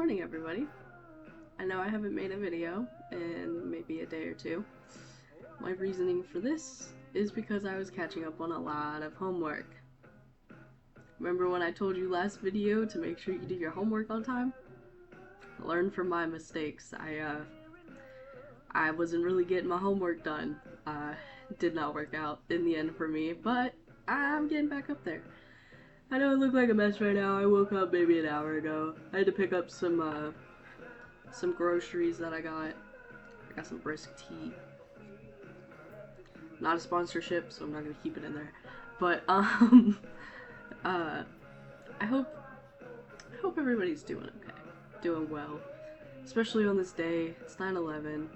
morning, everybody. I know I haven't made a video in maybe a day or two. My reasoning for this is because I was catching up on a lot of homework. Remember when I told you last video to make sure you do your homework on time? Learn from my mistakes. I wasn't really getting my homework done. Did not work out in the end for me, but I'm getting back up there. I know I look like a mess right now. I woke up maybe an hour ago. I had to pick up some groceries that I got. I got some brisk tea. Not a sponsorship, so I'm not gonna keep it in there. But I hope everybody's doing okay, doing well, especially on this day. It's 9/11.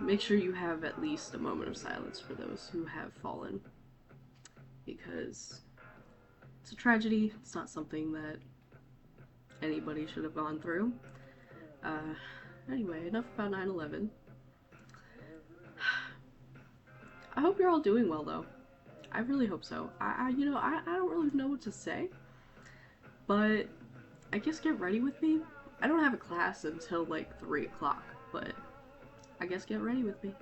Make sure you have at least a moment of silence for those who have fallen, because it's a tragedy. It's not something that anybody should have gone through. Anyway, enough about 9/11. I hope you're all doing well, though. I really hope so. I don't really know what to say, but I guess get ready with me. I don't have a class until like 3 o'clock, but I guess get ready with me.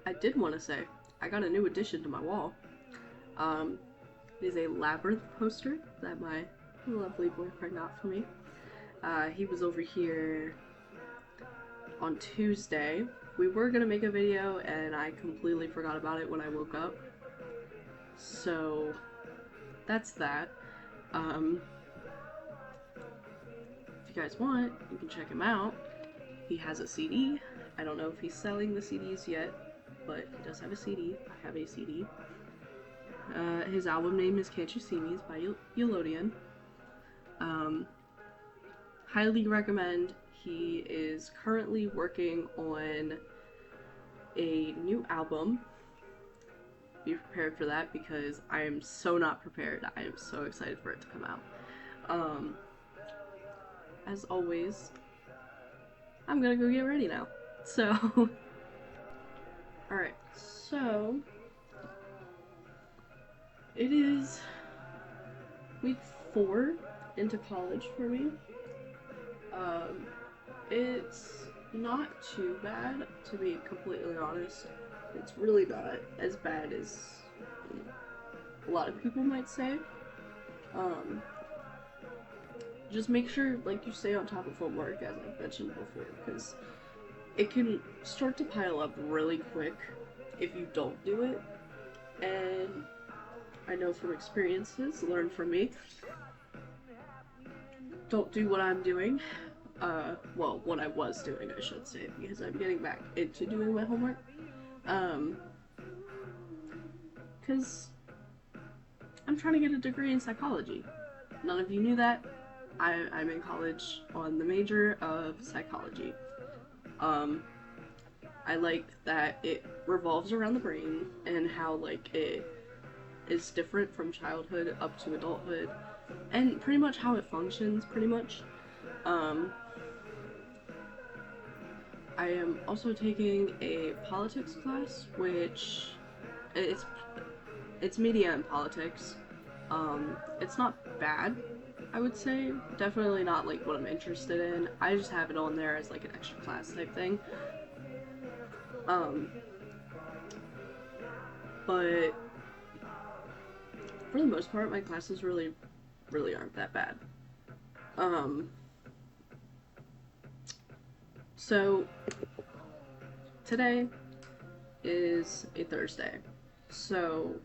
I did want to say, I got a new addition to my wall. It is a Labyrinth poster that my lovely boyfriend got for me. He was over here on Tuesday. We were gonna make a video and I completely forgot about it when I woke up. So that's that. If you guys want, you can check him out. He has a CD. I don't know if he's selling the CDs yet, but he does have a CD. I have a CD. His album name is Can't You See Me? It's by Elodian. Highly recommend. He is currently working on a new album. Be prepared for that because I am so not prepared. I am so excited for it to come out. As always, I'm gonna go get ready now. So, alright, so it is week 4 into college for me. It's not too bad, to be completely honest. It's really not as bad as a lot of people might say. Just make sure, like, you stay on top of homework, as I've mentioned before, because it can start to pile up really quick if you don't do it. And I know from experiences, learn from me. Don't do what I'm doing. Well, what I was doing, I should say, because I'm getting back into doing my homework. Because I'm trying to get a degree in psychology. None of you knew that. I'm in college on the major of psychology. I like that it revolves around the brain and how, like, it is different from childhood up to adulthood, and pretty much how it functions, pretty much. I am also taking a politics class, which it's media and politics. It's not bad, I would say. Definitely not like what I'm interested in. I just have it on there as like an extra class type thing. But for the most part, my classes really aren't that bad. So today is a Thursday, so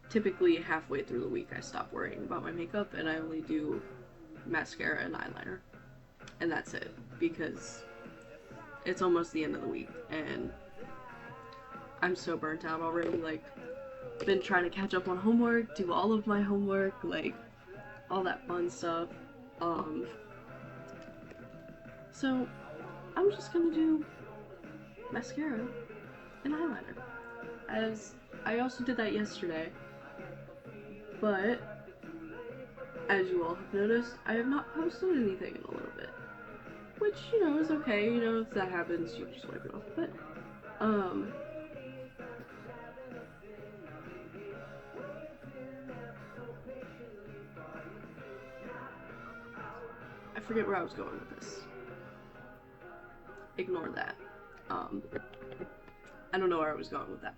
typically halfway through the week I stop worrying about my makeup and I only do mascara and eyeliner, and that's it, because it's almost the end of the week and I'm so burnt out already. Like, been trying to catch up on homework, do all of my homework, like all that fun stuff. So I'm just gonna do mascara and eyeliner, as I also did that yesterday, but as you all have noticed, I have not posted anything in a little bit, which, you know, is okay. You know, if that happens, you just wipe it off. But, forget where I was going with this. Ignore that. I don't know where I was going with that.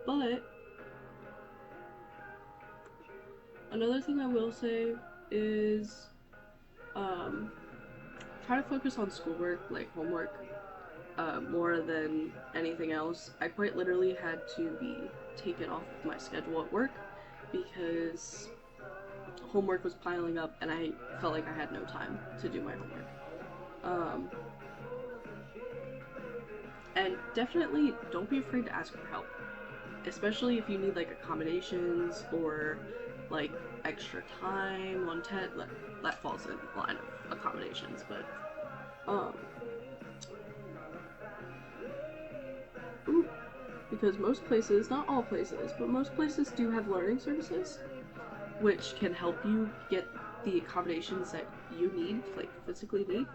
But another thing I will say is try to focus on schoolwork, like homework, more than anything else. I quite literally had to be taken off of my schedule at work because homework was piling up and I felt like I had no time to do my homework. And definitely don't be afraid to ask for help, especially if you need like accommodations or like extra time on that falls in line of accommodations, but because most places, not all places, but most places do have learning services, which can help you get the accommodations that you need, like physically need.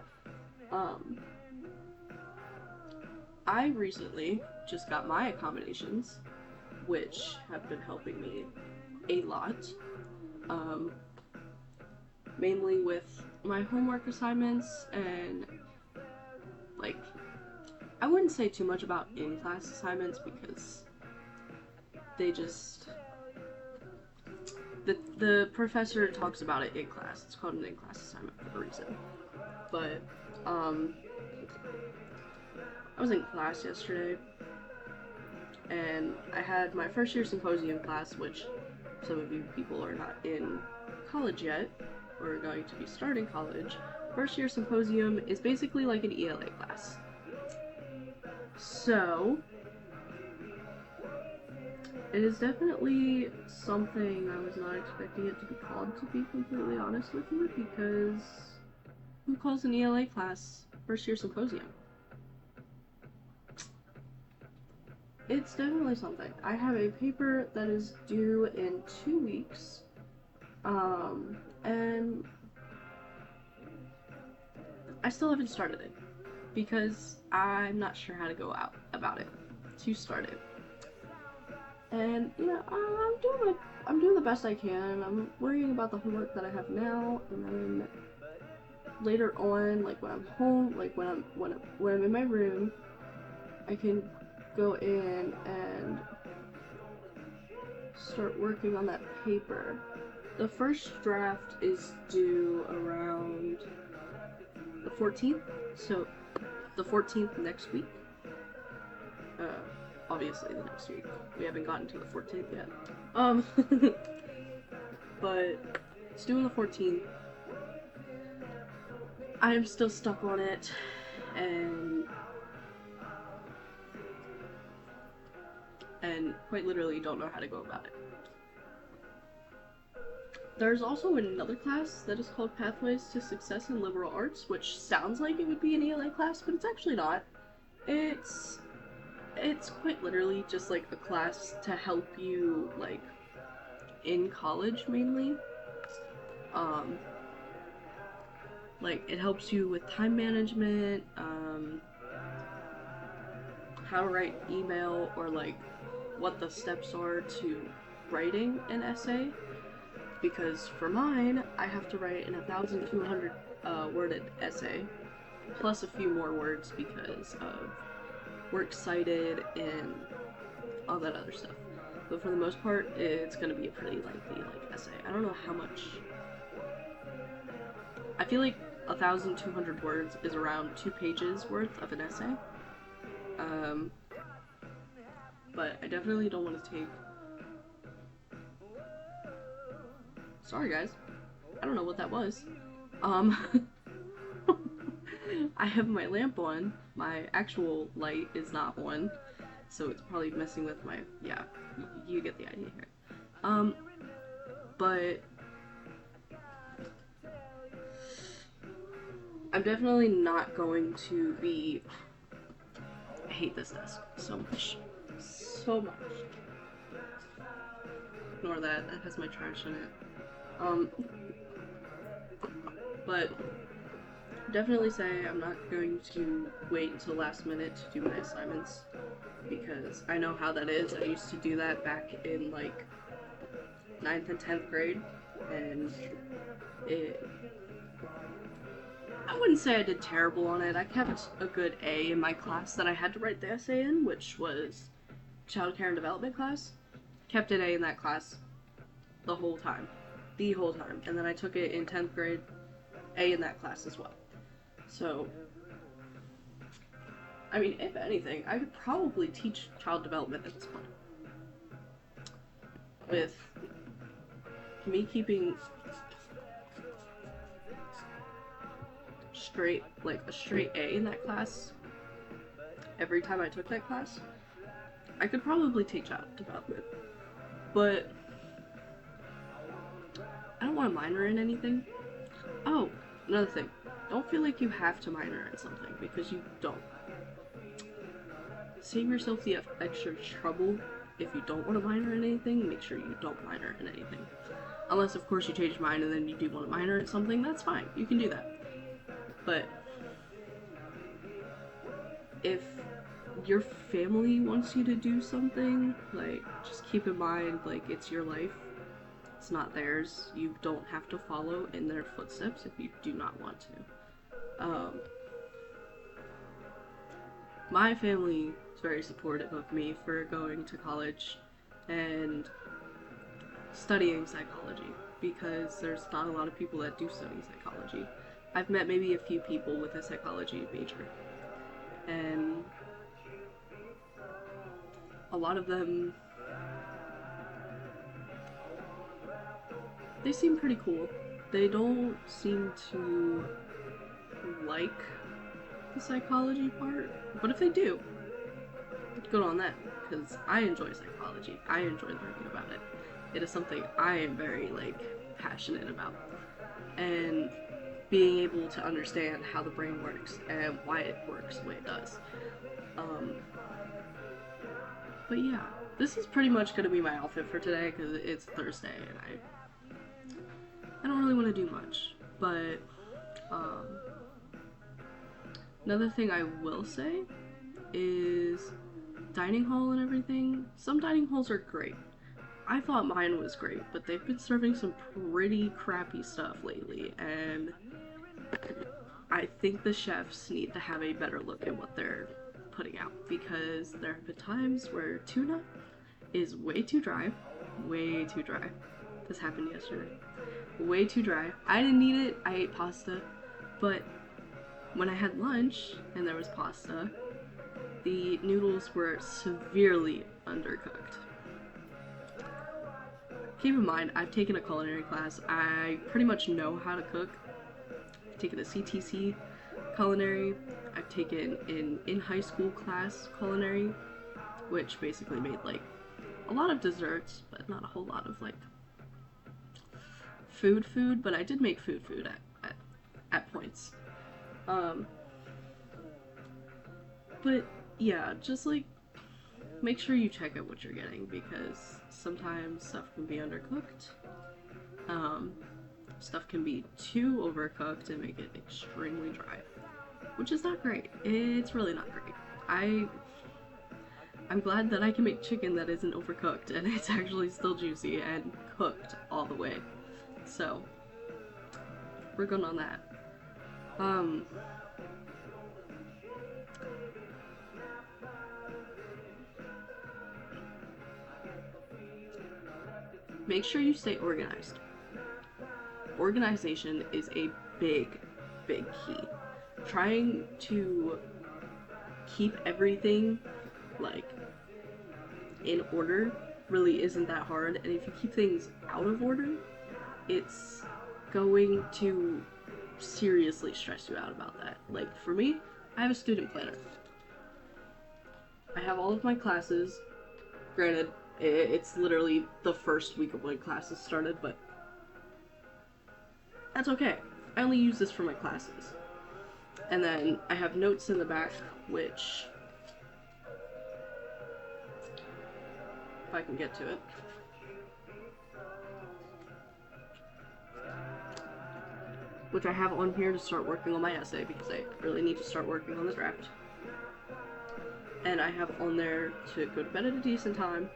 I recently just got my accommodations, which have been helping me a lot. Mainly with my homework assignments and like, I wouldn't say too much about in-class assignments because they just, the professor talks about it in class. It's called an in-class assignment for a reason. But, I was in class yesterday, and I had my first year symposium class, which some of you people are not in college yet, or are going to be starting college. First year symposium is basically like an ELA class. So, it is definitely something I was not expecting it to be called, to be completely honest with you, because who calls an ELA class first year symposium? It's definitely something. I have a paper that is due in 2 weeks, and I still haven't started it because I'm not sure how to go out about it to start it. And you know, I'm doing the best I can. I'm worrying about the homework that I have now, and then later on, like when I'm home, like when I'm in my room, I can go in and start working on that paper. The first draft is due around the 14th, so the 14th next week. Obviously the next week. We haven't gotten to the 14th yet. But it's due on the 14th. I am still stuck on it, and quite literally don't know how to go about it. There's also another class that is called Pathways to Success in Liberal Arts, which sounds like it would be an ELA class, but it's actually not. It's quite literally just like a class to help you, like, in college mainly. Like, it helps you with time management, how to write email, or like what the steps are to writing an essay. Because for mine, I have to write an 1,200 worded essay, plus a few more words because of works cited and all that other stuff. But for the most part, it's gonna be a pretty lengthy essay. I don't know how much. I feel like 1,200 words is around 2 pages worth of an essay. But I definitely don't want to take. Sorry guys, I don't know what that was. I have my lamp on. My actual light is not on, so it's probably messing with my, yeah, you get the idea here. But I'm definitely not going to be, I hate this desk so much. So much. Ignore that, that has my trash in it. But definitely say I'm not going to wait until last minute to do my assignments, because I know how that is. I used to do that back in like 9th and 10th grade, and I wouldn't say I did terrible on it. I kept a good A in my class that I had to write the essay in, which was Child Care and Development class. Kept an A in that class the whole time. The whole time. And then I took it in 10th grade, A in that class as well. So, I mean, if anything, I could probably teach child development at this point. With me keeping a straight A in that class every time I took that class, I could probably take child development. But I don't want to minor in anything. Oh, another thing. Don't feel like you have to minor in something, because you don't. Save yourself the extra trouble. If you don't want to minor in anything, make sure you don't minor in anything. Unless, of course, you change your mind and then you do want to minor in something, that's fine. You can do that. But if your family wants you to do something, like, just keep in mind, like, it's your life. It's not theirs. You don't have to follow in their footsteps if you do not want to. My family is very supportive of me for going to college and studying psychology, because there's not a lot of people that do study psychology. I've met maybe a few people with a psychology major, and a lot of them, they seem pretty cool. They don't seem to like the psychology part, but if they do, good on them, because I enjoy psychology. I enjoy learning about it. It is something I am very, like, passionate about. And being able to understand how the brain works and why it works the way it does. But yeah, this is pretty much going to be my outfit for today, because it's Thursday and I don't really want to do much. But another thing I will say is dining hall and everything. Some dining halls are great. I thought mine was great, but they've been serving some pretty crappy stuff lately, and I think the chefs need to have a better look at what they're putting out, because there have been times where tuna is way too dry. Way too dry. This happened yesterday. Way too dry. I didn't eat it. I ate pasta. But when I had lunch and there was pasta, the noodles were severely undercooked. Keep in mind, I've taken a culinary class. I pretty much know how to cook. I've taken a CTC culinary. I've taken an in-high school class culinary, which basically made, like, a lot of desserts, but not a whole lot of, like, food, but I did make food at points. But yeah, just, like, make sure you check out what you're getting, because sometimes stuff can be undercooked. Stuff can be too overcooked and make it extremely dry, which is not great. It's really not great. I'm glad that I can make chicken that isn't overcooked and it's actually still juicy and cooked all the way. So, we're good on that. Make sure you stay organized. Organization is a big, big key. Trying to keep everything, like, in order really isn't that hard, and if you keep things out of order, it's going to seriously stress you out about that. Like, for me, I have a student planner. I have all of my classes. Granted, it's literally the first week of when classes started, but that's okay. I only use this for my classes. And then I have notes in the back, which, if I can get to it, which I have on here to start working on my essay, because I really need to start working on the draft. And I have on there to go to bed at a decent time,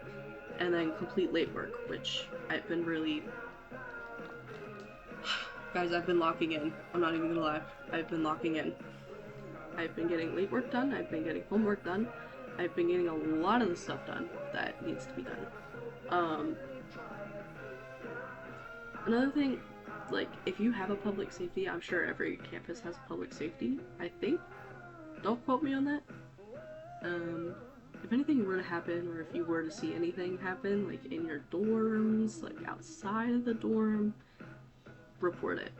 and then complete late work, which I've been really Guys, I've been locking in. I'm not even gonna lie. I've been locking in. I've been getting late work done. I've been getting homework done. I've been getting a lot of the stuff done that needs to be done. Another thing, like, if you have a public safety, I'm sure every campus has public safety, I think. Don't quote me on that. If anything were to happen, or if you were to see anything happen, like in your dorms, like outside of the dorm, report it.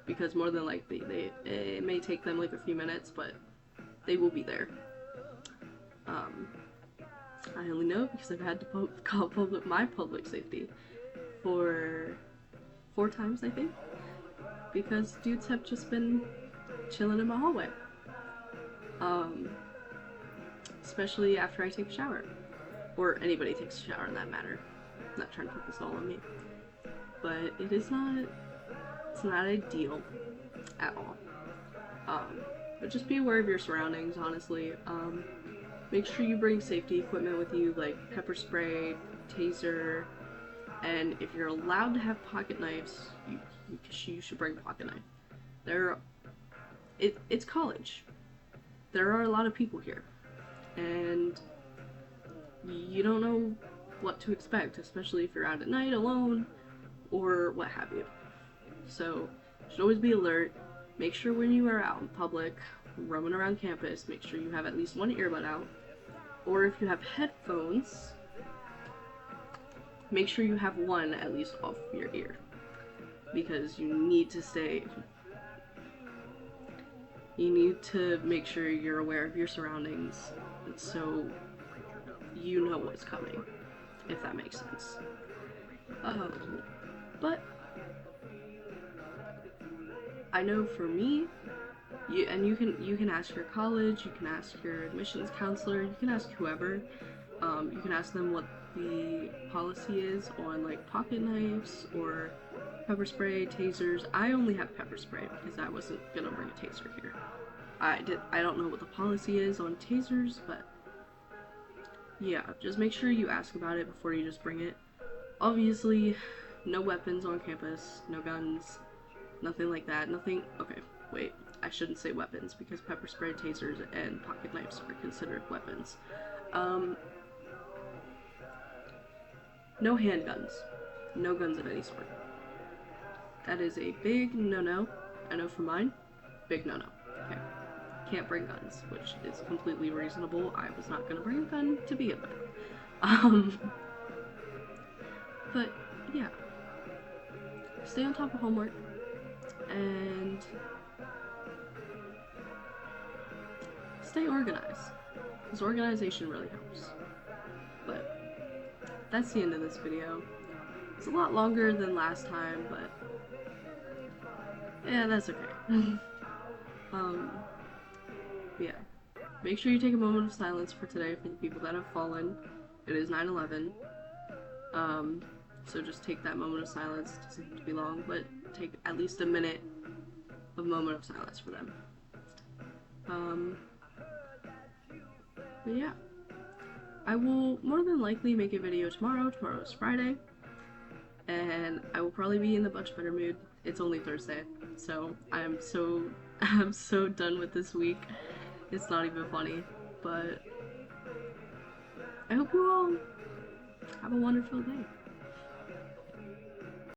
Because more than likely, it may take them like a few minutes, but they will be there. I only know because I've had to call my public safety for 4 times, I think, because dudes have just been chilling in my hallway. Especially after I take a shower, or anybody takes a shower in that matter. I'm not trying to put this all on me, but it's not ideal at all. But just be aware of your surroundings, honestly. Make sure you bring safety equipment with you, like pepper spray, taser, and if you're allowed to have pocket knives, you should bring a pocket knife. It's college. There are a lot of people here, and you don't know what to expect, especially if you're out at night alone or what have you. So you should always be alert. Make sure when you are out in public, roaming around campus, make sure you have at least one earbud out. Or if you have headphones, make sure you have one at least off your ear. Because you need to make sure you're aware of your surroundings, so you know what's coming, if that makes sense. But I know for me, you can ask your college, you can ask your admissions counselor, you can ask whoever. You can ask them what the policy is on like pocket knives or pepper spray, tasers. I only have pepper spray because I wasn't gonna bring a taser here. I don't know what the policy is on tasers, but yeah, just make sure you ask about it before you just bring it. Obviously, no weapons on campus, no guns, nothing like that. Okay, wait, I shouldn't say weapons because pepper spray, tasers, and pocket knives are considered weapons. No handguns. No guns of any sort. That is a big no-no. I know for mine, big no-no. Okay. Can't bring guns, which is completely reasonable. I was not gonna bring a gun to begin with. But yeah. Stay on top of homework and stay organized. Because organization really helps. But that's the end of this video. It's a lot longer than last time, but yeah, that's okay. Yeah. Make sure you take a moment of silence for today for the people that have fallen. It is 9/11. So just take that moment of silence. It doesn't have to be long, but take at least a minute of moment of silence for them. But yeah. I will more than likely make a video tomorrow. Tomorrow is Friday. And I will probably be in a much better mood. It's only Thursday, so I'm so done with this week. It's not even funny, but I hope you all have a wonderful day.